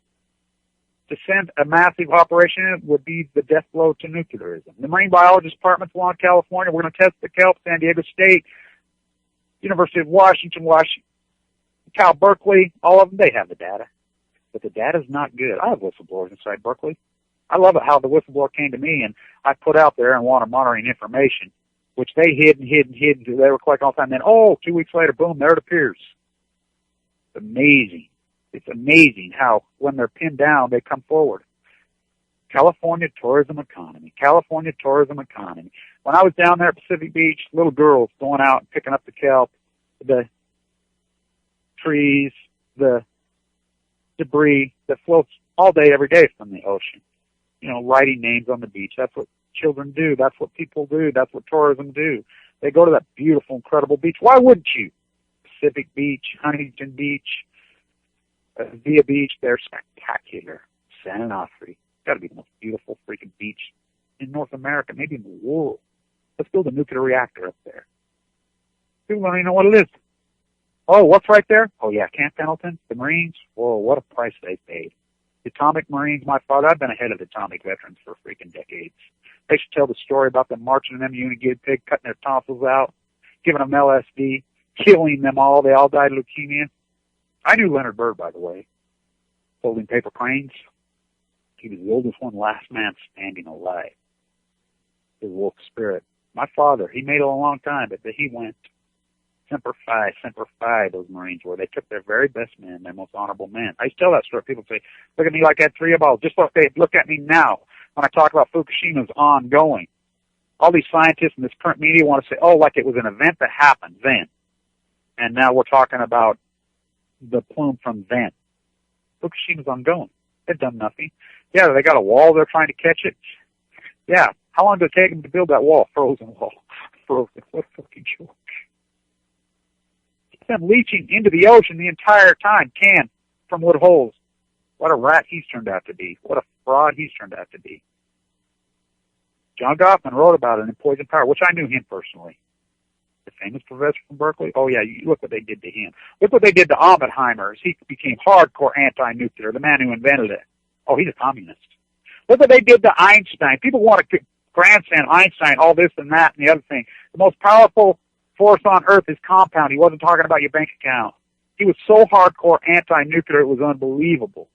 To send a massive operation in would be the death blow to nuclearism. The marine biology departments along California, we're going to test the kelp, San Diego State, University of Washington, Cal Berkeley, all of them, they have the data. But the data's not good. I have whistleblowers inside Berkeley. I love it how the whistleblower came to me and I put out there and wanted monitoring information, which they hid. They were collecting all the time. Then, 2 weeks later, boom, there it appears. It's amazing. It's amazing how, when they're pinned down, they come forward. California tourism economy. California tourism economy. When I was down there at Pacific Beach, little girls going out and picking up the kelp, the trees, the debris that floats all day, every day from the ocean. Writing names on the beach. That's what children do. That's what people do. That's what tourism do. They go to that beautiful, incredible beach. Why wouldn't you? Pacific Beach, Huntington Beach, Via Beach, they're spectacular. San Onofre, got to be the most beautiful freaking beach in North America, maybe in the world. Let's build a nuclear reactor up there. People don't even know what it is. Oh, what's right there? Oh yeah, Camp Pendleton, the Marines. Whoa, what a price they paid. The Atomic Marines, my father, I've been ahead of the Atomic veterans for freaking decades. They should tell the story about them marching them unit pig, cutting their tonsils out, giving them LSD, killing them all. They all died of leukemia. I knew Leonard Byrd, by the way, holding paper cranes. He was the oldest one, last man standing alive. His wolf spirit. My father, he made it a long time, but he went. Semper Fi, those Marines were. They took their very best men, their most honorable men. I used to tell that story. People say, look at me like I had 3 eyeballs. Just like they look at me now when I talk about Fukushima's ongoing. All these scientists in this current media want to say, like it was an event that happened then. And now we're talking about the plume from then. Fukushima's ongoing. They've done nothing. Yeah, they got a wall. They're trying to catch it. Yeah. How long did it take them to build that wall? Frozen wall. Frozen. What a fucking joke. It's been leaching into the ocean the entire time, from wood holes. What a rat he's turned out to be. What a fraud he's turned out to be. John Goffman wrote about it in Poison Power, which I knew him personally. The famous professor from Berkeley. Oh, yeah, look what they did to him. Look what they did to Oppenheimer. He became hardcore anti-nuclear, the man who invented it. Oh, he's a communist. Look what they did to Einstein. People want to grandstand Einstein, all this and that and the other thing. The most powerful force on earth is compound. He wasn't talking about your bank account. He was so hardcore anti-nuclear, it was unbelievable.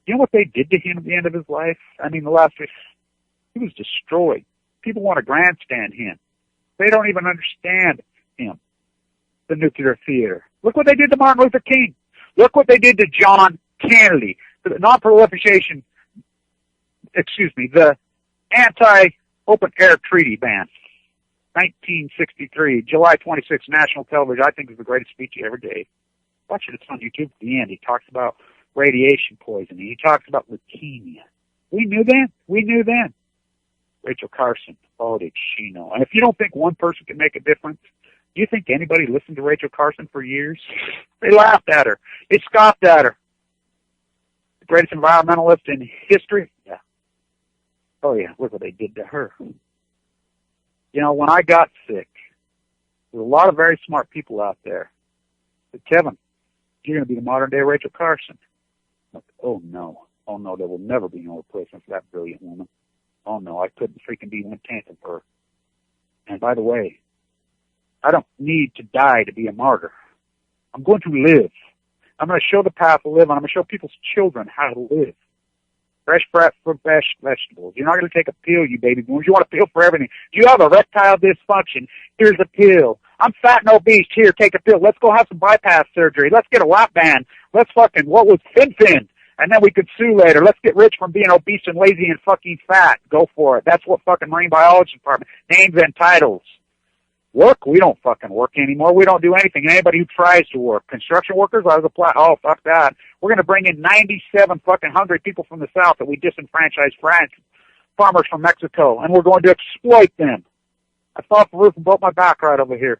You know what they did to him at the end of his life? I mean, he was destroyed. People want to grandstand him. They don't even understand him, the nuclear theater. Look what they did to Martin Luther King. Look what they did to John Kennedy. The non-proliferation, the anti-open air treaty ban. 1963, July 26th, national television. I think is the greatest speech he ever gave. Watch it. It's on YouTube at the end. He talks about radiation poisoning. He talks about leukemia. We knew then. Rachel Carson. Oh, did she know? And if you don't think one person can make a difference, do you think anybody listened to Rachel Carson for years? They laughed at her. They scoffed at her. The greatest environmentalist in history? Yeah. Oh, yeah. Look what they did to her. When I got sick, there's a lot of very smart people out there. But Kevin, you're going to be the modern day Rachel Carson. Like, oh no, there will never be no replacement for that brilliant woman. Oh no, I couldn't freaking be 1/10 of her. And by the way, I don't need to die to be a martyr. I'm going to live. I'm going to show the path to live, and I'm going to show people's children how to live. Fresh vegetables. You're not going to take a pill, you baby boomers. You want a pill for everything. Do you have erectile dysfunction? Here's a pill. I'm fat and obese. Here, take a pill. Let's go have some bypass surgery. Let's get a lap band. Let's what was fin? And then we could sue later. Let's get rich from being obese and lazy and fucking fat. Go for it. That's what fucking marine biology department, names and titles. Work? We don't fucking work anymore. We don't do anything. And anybody who tries to work. Construction workers, oh, fuck that. We're going to bring in 97 fucking hungry people from the South that we disenfranchised farmers from Mexico, and we're going to exploit them. I fell off the roof and broke my back right over here.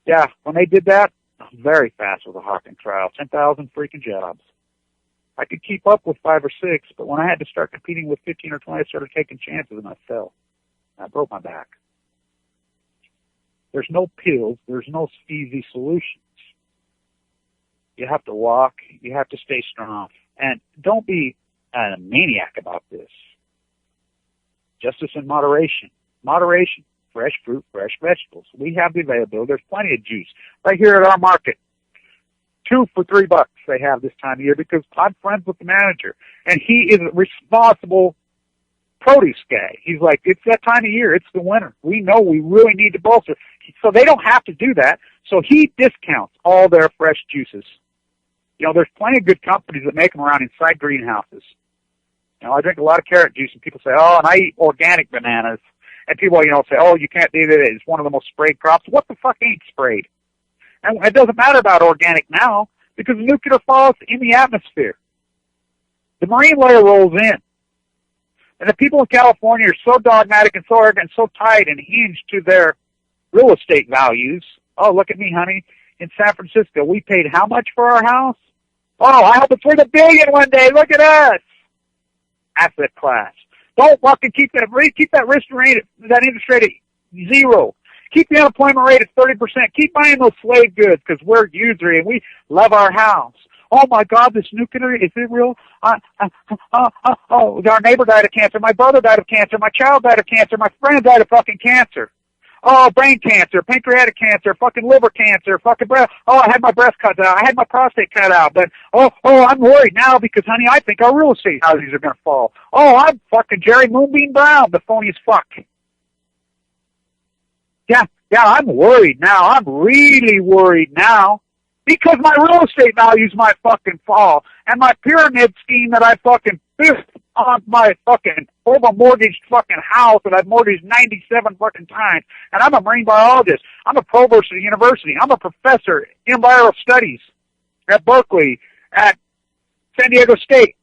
Yeah, when they did that, very fast with the Hawking trial. 10,000 freaking jobs. I could keep up with 5 or 6, but when I had to start competing with 15 or 20, I started taking chances, and I fell. I broke my back. There's no pills. There's no easy solutions. You have to walk. You have to stay strong. And don't be a maniac about this. Justice in moderation. Moderation. Fresh fruit, fresh vegetables. We have the availability. There's plenty of juice right here at our market. 2 for $3 they have this time of year because I'm friends with the manager. And he is a responsible produce guy. He's like, it's that time of year. It's the winter. We know we really need to bolster. So they don't have to do that. So he discounts all their fresh juices. You know, there's plenty of good companies that make them around inside greenhouses. You know, I drink a lot of carrot juice, and people say, oh, and I eat organic bananas. And people, you know, say, oh, you can't do that. It's one of the most sprayed crops. What the fuck ain't sprayed? And it doesn't matter about organic now because nuclear fallout's in the atmosphere. The marine layer rolls in. And the people in California are so dogmatic and so arrogant and so tied and hinged to their real estate values. Oh, look at me, honey. In San Francisco, we paid how much for our house? Oh, I hope it's worth $1 billion one day. Look at us. Asset class. Don't fucking keep that risk rate, that interest rate at 0. Keep the unemployment rate at 30%. Keep buying those slave goods because we're usury and we love our house. Oh my God, this nuclear, is it real? Our neighbor died of cancer. My brother died of cancer. My child died of cancer. My friend died of fucking cancer. Oh, brain cancer, pancreatic cancer, fucking liver cancer, fucking breast. Oh, I had my breast cut out. I had my prostate cut out. But, I'm worried now because, honey, I think our real estate houses are going to fall. Oh, I'm fucking Jerry Moonbeam Brown, the phony as fuck. Yeah, I'm worried now. I'm really worried now because my real estate values might fucking fall. And my pyramid scheme that I fucking built on my fucking over-mortgaged fucking house that I've mortgaged 97 fucking times. And I'm a marine biologist. I'm a provost at the university. I'm a professor in environmental studies at Berkeley, at San Diego State,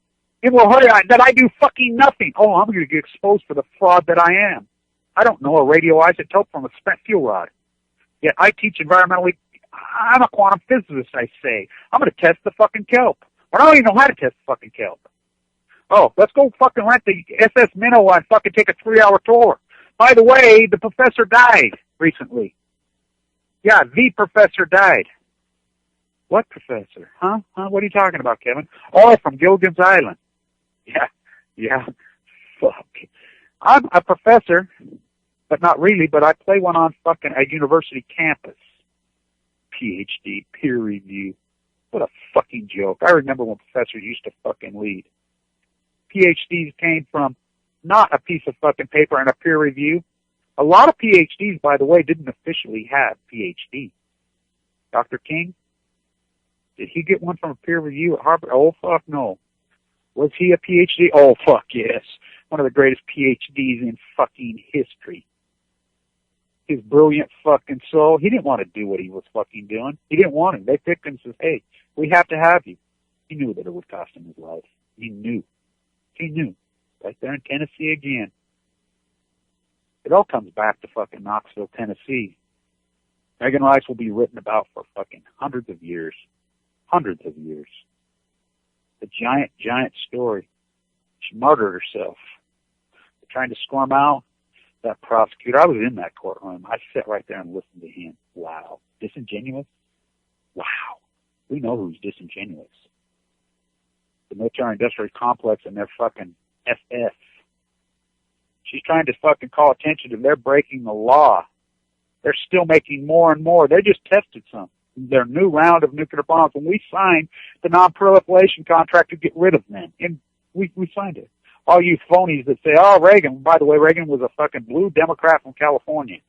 in La Jolla, that I do fucking nothing. Oh, I'm going to get exposed for the fraud that I am. I don't know a radioisotope from a spent fuel rod. Yet I teach environmentally. I'm a quantum physicist, I say. I'm going to test the fucking kelp. I don't even know how to test the fucking kelp. Oh, let's go fucking rent the SS Minnow and fucking take a 3-hour tour. By the way, the professor died recently. Yeah, the professor died. What professor? Huh? What are you talking about, Kevin? Oh, from Gilligan's Island. Yeah. Fuck. I'm a professor, but not really, but I play one on fucking a university campus. PhD, peer review. What a fucking joke. I remember when professors used to fucking lead. PhDs came from not a piece of fucking paper and a peer review. A lot of PhDs, by the way, didn't officially have PhD. Dr. King, did he get one from a peer review at Harvard? Oh, fuck no. Was he a PhD? Oh, fuck yes. One of the greatest PhDs in fucking history. His brilliant fucking soul. He didn't want to do what he was fucking doing. He didn't want him. They picked him and said, hey, we have to have you. He knew that it would cost him his life. He knew. Right there in Tennessee again. It all comes back to fucking Knoxville, Tennessee. Megan Rice will be written about for fucking hundreds of years. Hundreds of years. The giant story. She murdered herself. They're trying to squirm out that prosecutor. I was in that courtroom. I sat right there and listened to him. Wow. Disingenuous? Wow. We know who's disingenuous. The military-industrial complex and their fucking FF. She's trying to fucking call attention to they're breaking the law. They're still making more and more. They just tested some. Their new round of nuclear bombs. When we signed the non-proliferation contract to get rid of them, and we signed it. All you phonies that say, oh, Reagan, by the way, Reagan was a fucking blue Democrat from California.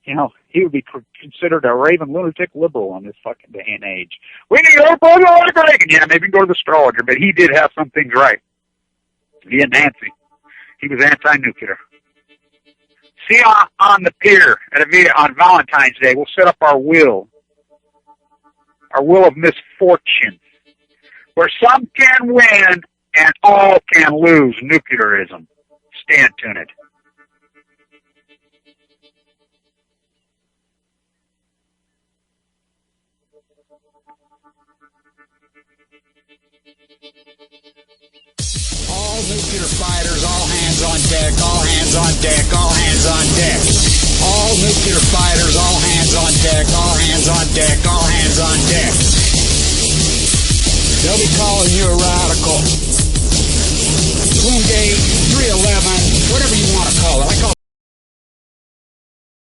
You know, he would be considered a raving lunatic liberal on this fucking day and age. We need everybody like Reagan. Yeah, maybe go to the astrologer, but he did have some things right. He and Nancy. He was anti-nuclear. See you on the pier at on Valentine's Day. We'll set up our will of misfortune, where some can win and all can lose nuclearism. Stand tuned. All nuclear fighters, all hands on deck, all hands on deck, all hands on deck. All nuclear fighters, all hands on deck, all hands on deck, all hands on deck. They'll be calling you a radical. Swoon gauge, 311, whatever you want to call it. I call